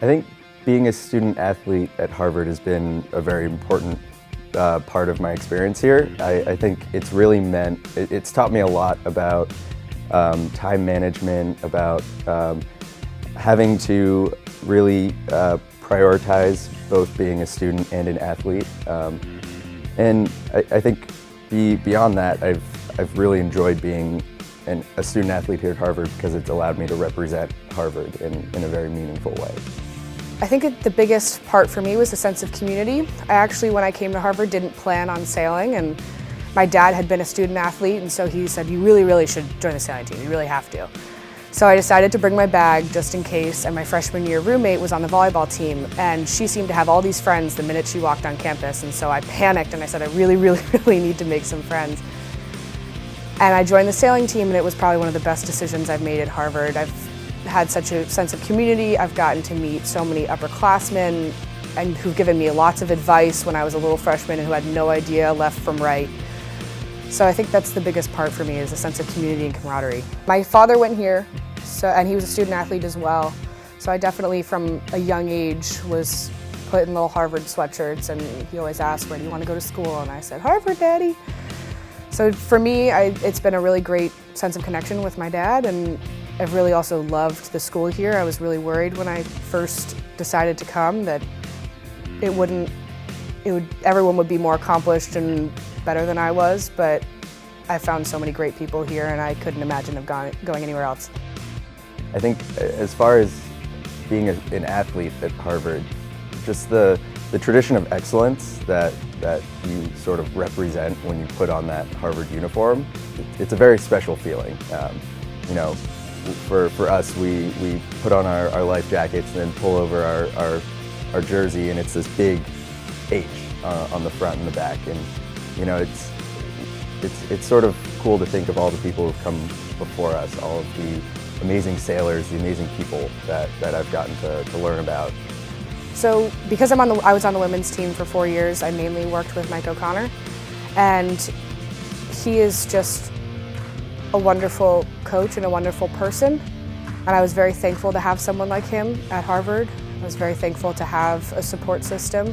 I think being a student athlete at Harvard has been a very important part of my experience here. I think it's really it's taught me a lot about time management, about having to really prioritize both being a student and an athlete. And I think beyond that, I've really enjoyed being a student athlete here at Harvard because it's allowed me to represent Harvard in a very meaningful way. I think the biggest part for me was the sense of community. I actually, when I came to Harvard, didn't plan on sailing, and my dad had been a student athlete, and so he said, you really should join the sailing team, you really have to. So I decided to bring my bag just in case, and my freshman year roommate was on the volleyball team, and she seemed to have all these friends the minute she walked on campus, and so I panicked and I said, I really need to make some friends. And I joined the sailing team, and it was probably one of the best decisions I've made at Harvard. I've had such a sense of community. I've gotten to meet so many upperclassmen and who've given me lots of advice when I was a little freshman and who had no idea left from right. So I think that's the biggest part for me, is a sense of community and camaraderie. My father went here, and he was a student athlete as well. So I definitely, from a young age, was put in little Harvard sweatshirts, and he always asked, where do you want to go to school? And I said, Harvard, Daddy. So for me, it's been a really great sense of connection with my dad, and I've really also loved the school here. I was really worried when I first decided to come that everyone would be more accomplished and better than I was, but I found so many great people here, and I couldn't imagine going anywhere else. I think as far as being an athlete at Harvard, just the tradition of excellence that you sort of represent when you put on that Harvard uniform, it's a very special feeling. You know, for us, we put on our life jackets and then pull over our jersey, and it's this big H on the front and the back. And you know, it's sort of cool to think of all the people who've come before us, all of the amazing sailors, the amazing people that I've gotten to learn about. So because I was on the women's team for 4 years, I mainly worked with Mike O'Connor, and he is just a wonderful coach and a wonderful person, and I was very thankful to have someone like him at Harvard. I was very thankful to have a support system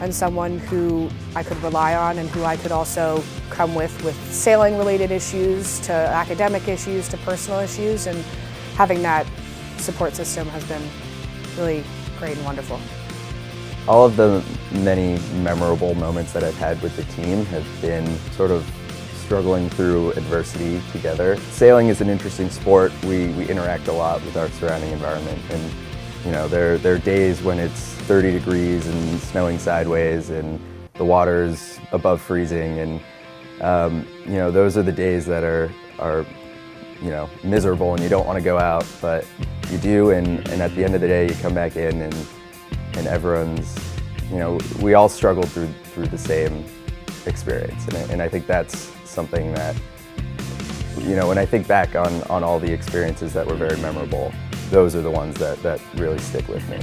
and someone who I could rely on and who I could also come with sailing related issues, to academic issues, to personal issues, and having that support system has been really great and wonderful. All of the many memorable moments that I've had with the team have been sort of struggling through adversity together. Sailing is an interesting sport. We interact a lot with our surrounding environment, and you know, there are days when it's 30 degrees and snowing sideways and the water's above freezing, and you know, those are the days that are you know, miserable and you don't want to go out, but you do, and at the end of the day you come back in and everyone's, you know, we all struggled through the same experience, and I think that's something that, you know, when I think back on all the experiences that were very memorable, those are the ones that really stick with me.